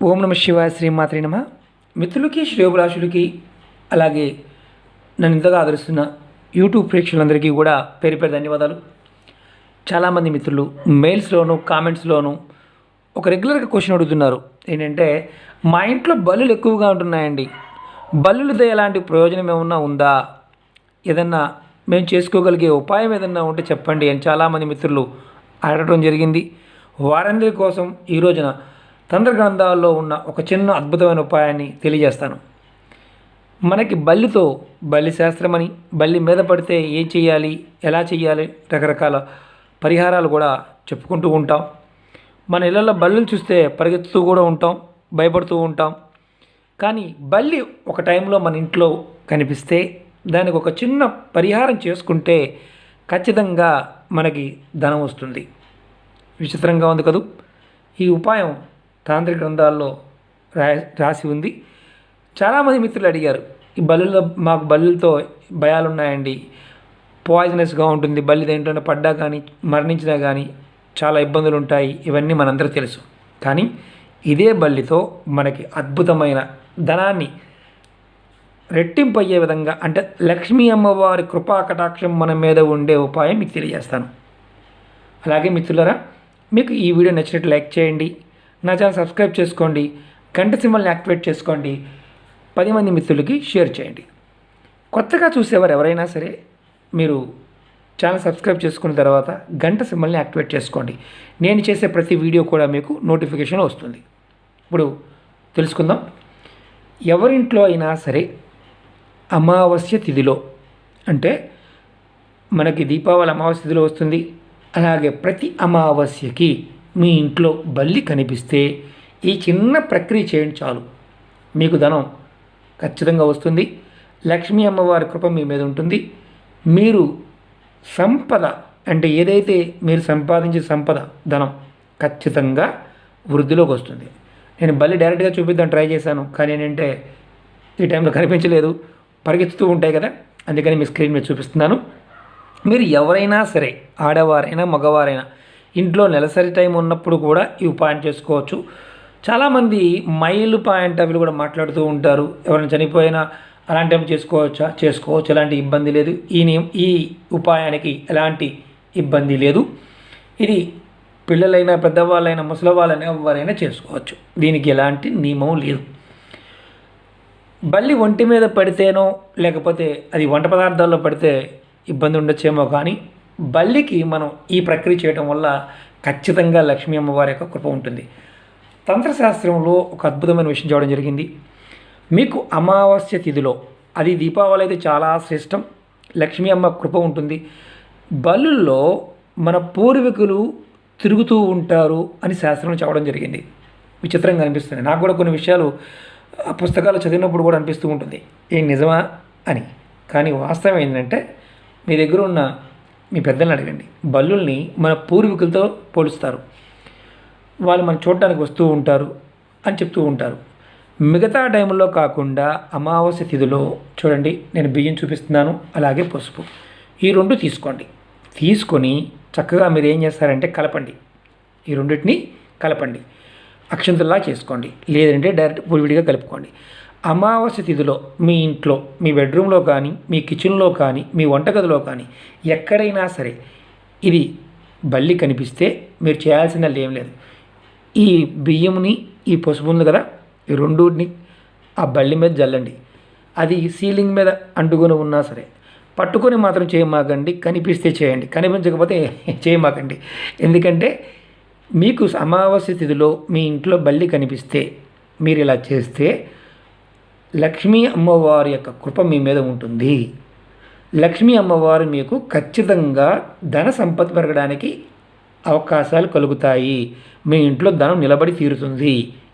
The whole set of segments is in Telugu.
ఓం నమ శివాయ శ్రీమాత్రే నమ. మిత్రులకి శ్రేయోభిలాషులకి అలాగే నన్ను ఇంతగా ఆదరిస్తున్న యూట్యూబ్ ప్రేక్షకులందరికీ కూడా పేరు పేరు ధన్యవాదాలు. చాలామంది మిత్రులు మెయిల్స్లోను కామెంట్స్లోను ఒక రెగ్యులర్గా క్వశ్చన్ అడుగుతున్నారు. ఏంటంటే, మా ఇంట్లో బల్లులు ఎక్కువగా ఉంటున్నాయండి, బల్లులతో ఎలాంటి ప్రయోజనం ఏమన్నా ఉందా, ఏదన్నా మేము చేసుకోగలిగే ఉపాయం ఏదన్నా ఉంటే చెప్పండి అని చాలామంది మిత్రులు అడగడం జరిగింది. వారందరి కోసం ఈ రోజున తంత్ర గ్రంథాల్లో ఉన్న ఒక చిన్న అద్భుతమైన ఉపాయాన్ని తెలియజేస్తాను. మనకి బల్లి శాస్త్రం అని, బల్లి మీద పడితే ఏం చేయాలి, ఎలా చేయాలి, రకరకాల పరిహారాలు కూడా చెప్పుకుంటూ ఉంటాం. మన ఇళ్ళల్లో బల్లులు చూస్తే పరిగెత్తుతూ కూడా ఉంటాం, భయపడుతూ ఉంటాం. కానీ బల్లి ఒక టైంలో మన ఇంట్లో కనిపిస్తే దానికి ఒక చిన్న పరిహారం చేసుకుంటే ఖచ్చితంగా మనకి ధనం వస్తుంది. విచిత్రంగా ఉంది కదూ. ఈ ఉపాయం తాంత్రిక గ్రంథాల్లో రాసి ఉంది. చాలామంది మిత్రులు అడిగారు, ఈ మాకు బల్లులతో భయాలు ఉన్నాయండి, పాయిజనస్గా ఉంటుంది, బల్లి దేంట్లోనే పడ్డా కానీ మరణించినా కానీ చాలా ఇబ్బందులు ఉంటాయి, ఇవన్నీ మనందరికీ తెలుసు. కానీ ఇదే బల్లితో మనకి అద్భుతమైన ధనాన్ని రెట్టింపు అయ్యే విధంగా, అంటే లక్ష్మీ అమ్మవారి కృపా కటాక్షం మన మీద ఉండే ఉపాయం మీకు తెలియజేస్తాను. అలాగే మిత్రులారా, మీకు ఈ వీడియో నచ్చినట్టు లైక్ చేయండి, నా ఛానల్ సబ్స్క్రైబ్ చేసుకోండి, గంట సింబల్ని యాక్టివేట్ చేసుకోండి, 10 మంది మిత్రులకి షేర్ చేయండి. కొత్తగా చూసేవారు ఎవరైనా సరే మీరు ఛానల్ సబ్స్క్రైబ్ చేసుకున్న తర్వాత గంట సింబల్ని యాక్టివేట్ చేసుకోండి. నేను చేసే ప్రతి వీడియో కూడా మీకు నోటిఫికేషన్ వస్తుంది. ఇప్పుడు తెలుసుకుందాం. ఎవరింట్లో అయినా సరే అమావాస్య తిథిలో, అంటే మనకి దీపావళి అమావాస్య తిథిలో వస్తుంది, అలాగే ప్రతి అమావాస్యకి మీ ఇంట్లో బల్లి కనిపిస్తే ఈ చిన్న ప్రక్రియ చేయండి చాలు, మీకు ధనం ఖచ్చితంగా వస్తుంది. లక్ష్మీ అమ్మవారి కృప మీ మీద ఉంటుంది. మీరు సంపద, అంటే ఏదైతే మీరు సంపాదించే సంపద, ధనం ఖచ్చితంగా వృద్ధిలోకి వస్తుంది. నేను బల్లి డైరెక్ట్గా చూపిద్దాం ట్రై చేశాను, కానీ ఏంటంటే ఈ టైంలో కనిపించలేదు, పరిగెత్తుతూ ఉంటాయి కదా, అందుకని మీ స్క్రీన్ మీద చూపిస్తున్నాను. మీరు ఎవరైనా సరే, ఆడవారైనా మగవారైనా, ఇంట్లో నెలసరి టైం ఉన్నప్పుడు కూడా ఈ ఉపాయం చేసుకోవచ్చు. చాలామంది మైలు పాయింట్ అవి కూడా మాట్లాడుతూ ఉంటారు. ఎవరైనా చనిపోయినా అలాంటి టైం చేసుకోవచ్చు, ఎలాంటి ఇబ్బంది లేదు. ఈ ఉపాయానికి ఎలాంటి ఇబ్బంది లేదు. ఇది పిల్లలైనా, పెద్దవాళ్ళైనా, ముసలి వాళ్ళైనా ఎవరైనా చేసుకోవచ్చు. దీనికి ఎలాంటి నియమం లేదు. బల్లి ఒంటి మీద పడితేనో లేకపోతే అది వంట పదార్థాల్లో పడితే ఇబ్బంది ఉండొచ్చేమో, కానీ బల్లికి మనం ఈ ప్రక్రియ చేయడం వల్ల ఖచ్చితంగా లక్ష్మీ అమ్మవారి యొక్క కృప ఉంటుంది. తంత్రశాస్త్రంలో ఒక అద్భుతమైన విషయం చూడడం జరిగింది. మీకు అమావాస్య తిథిలో, అది దీపావళి అయితే చాలా శ్రేష్టం, లక్ష్మీ అమ్మ కృప ఉంటుంది. బల్లుల్లో మన పూర్వీకులు తిరుగుతూ ఉంటారు అని శాస్త్రంలో చెప్పడం జరిగింది. విచిత్రంగా అనిపిస్తుంది. నాకు కూడా కొన్ని విషయాలు పుస్తకాలు చదివినప్పుడు కూడా అనిపిస్తూ ఉంటుంది, ఏం నిజమా అని. కానీ వాస్తవం ఏంటంటే, మీ దగ్గర ఉన్న మీ పెద్దలను అడగండి. బల్లుల్ని మన పూర్వీకులతో పోలుస్తారు. వాళ్ళు మనం చూడటానికి వస్తూ ఉంటారు అని చెప్తూ ఉంటారు. మిగతా టైంలో కాకుండా అమావాస్య తిథిలో చూడండి, నేను బియ్యం చూపిస్తున్నాను, అలాగే పసుపు, ఈ రెండు తీసుకోండి. తీసుకొని చక్కగా మీరు ఏం చేస్తారంటే కలపండి, ఈ రెండింటిని కలపండి, అక్షంతల్లా చేసుకోండి, లేదంటే డైరెక్ట్ విడిగా కలుపుకోండి. అమావాస్య తిథిలో మీ ఇంట్లో, మీ బెడ్రూమ్లో కానీ, మీ కిచెన్లో కానీ, మీ వంటగదిలో కానీ ఎక్కడైనా సరే ఇది బల్లి కనిపిస్తే మీరు చేయాల్సింది ఏం లేదు. ఈ బియ్యంని, ఈ పసుపు ఉంది కదా, ఈ రెండుని ఆ బల్లి మీద జల్లండి. అది సీలింగ్ మీద అంటుకొని ఉన్నా సరే, పట్టుకొని మాత్రం చేయమాకండి. కనిపిస్తే చేయండి, కనిపించకపోతే చేయమాకండి. ఎందుకంటే మీకు అమావాస్య తిథిలో మీ ఇంట్లో బల్లి కనిపిస్తే మీరు ఇలా చేస్తే లక్ష్మీ అమ్మవారి యొక్క కృప మీ మీద ఉంటుంది. లక్ష్మీ అమ్మవారు మీకు ఖచ్చితంగా ధన సంపత్తి పెరగడానికి అవకాశాలు కలుగుతాయి. మీ ఇంట్లో ధనం నిలబడి తీరుతుంది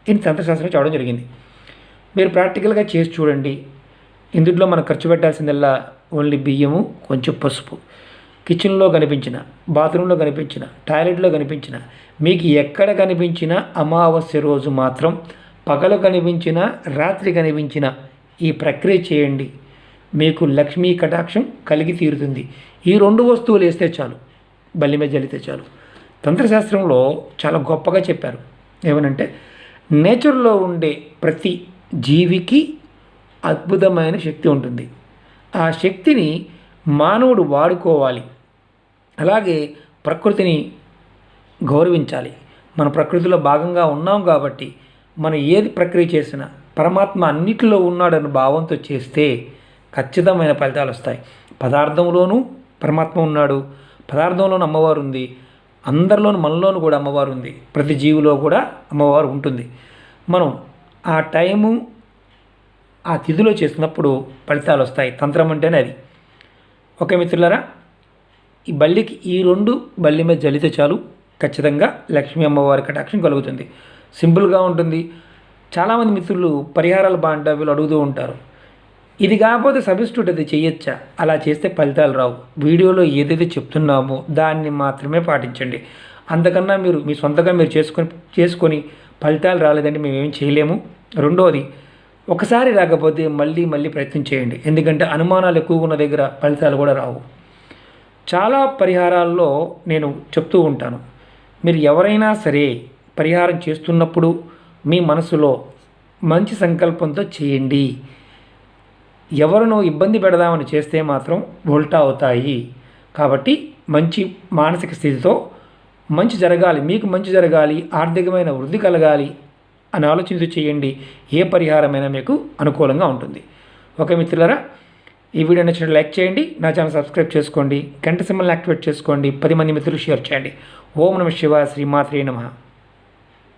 అని తంత్రశాస్త్రం చెప్పడం జరిగింది. మీరు ప్రాక్టికల్గా చేసి చూడండి. ఇందులో మనం ఖర్చు పెట్టాల్సిందల్లా ఓన్లీ బియ్యము, కొంచెం పసుపు. కిచెన్లో కనిపించిన, బాత్రూంలో కనిపించిన, టాయిలెట్లో కనిపించిన, మీకు ఎక్కడ కనిపించిన అమావాస్య రోజు మాత్రం, పగలు కనిపించిన, రాత్రి కనిపించిన ఈ ప్రక్రియ చేయండి. మీకు లక్ష్మీ కటాక్షం కలిగి తీరుతుంది. ఈ 2 వస్తువులు వేస్తే చాలు, బల్లి మీద జల్లితే చాలు. తంత్రశాస్త్రంలో చాలా గొప్పగా చెప్పారు. ఏమనంటే నేచర్లో ఉండే ప్రతి జీవికి అద్భుతమైన శక్తి ఉంటుంది. ఆ శక్తిని మానవుడు వాడుకోవాలి. అలాగే ప్రకృతిని గౌరవించాలి. మన ప్రకృతిలో భాగంగా ఉన్నాం కాబట్టి మనం ఏది ప్రక్రియ చేసినా పరమాత్మ అన్నిటిలో ఉన్నాడన్న భావంతో చేస్తే ఖచ్చితమైన ఫలితాలు వస్తాయి. పదార్థంలోనూ పరమాత్మ ఉన్నాడు, పదార్థంలోనూ అమ్మవారు ఉంది, అందరిలోనూ మనలోనూ కూడా అమ్మవారు ఉంది, ప్రతి జీవిలో కూడా అమ్మవారు ఉంటుంది. మనం ఆ టైము ఆ తిథిలో చేసినప్పుడు ఫలితాలు వస్తాయి. తంత్రం అంటేనే అది. ఓకే మిత్రులారా, ఈ బల్లికి ఈ 2 బల్లి మీద జల్లితే చాలు, ఖచ్చితంగా లక్ష్మీ అమ్మవారి కటాక్షం కలుగుతుంది. సింపుల్గా ఉంటుంది. చాలామంది మిత్రులు పరిహారాలు బాగుంటాయి అడుగుతూ ఉంటారు. ఇది కాకపోతే సబ్స్టిట్యూట్ అది చేయొచ్చా? అలా చేస్తే ఫలితాలు రావు. వీడియోలో ఏదైతే చెప్తున్నామో దాన్ని మాత్రమే పాటించండి. అంతకన్నా మీరు మీ సొంతంగా మీరు చేసుకొని ఫలితాలు రాలేదంటే మేమేం చేయలేము. రెండోది, ఒకసారి రాకపోతే మళ్ళీ ప్రయత్నం చేయండి. ఎందుకంటే అనుమానాలు ఎక్కువగా ఉన్న దగ్గర ఫలితాలు కూడా రావు. చాలా పరిహారాల్లో నేను చెప్తూ ఉంటాను, మీరు ఎవరైనా సరే పరిహారం చేస్తున్నప్పుడు మీ మనసులో మంచి సంకల్పంతో చేయండి. ఎవరినో ఇబ్బంది పెడదామని చేస్తే మాత్రం ఉల్టా అవుతాయి. కాబట్టి మంచి మానసిక స్థితితో మంచి జరగాలి, మీకు మంచి జరగాలి, ఆర్థికమైన వృద్ధి కలగాలి అని ఆలోచించి చేయండి. ఏ పరిహారమైనా మీకు అనుకూలంగా ఉంటుంది. ఓకే మిత్రులారా, ఈ వీడియో నచ్చినట్టు లైక్ చేయండి, నా ఛానల్ సబ్స్క్రైబ్ చేసుకోండి, గంట సింబల్ని యాక్టివేట్ చేసుకోండి, 10 మంది మిత్రులు షేర్ చేయండి. ఓం నమః శివాయ, శ్రీమాత్రే నమః.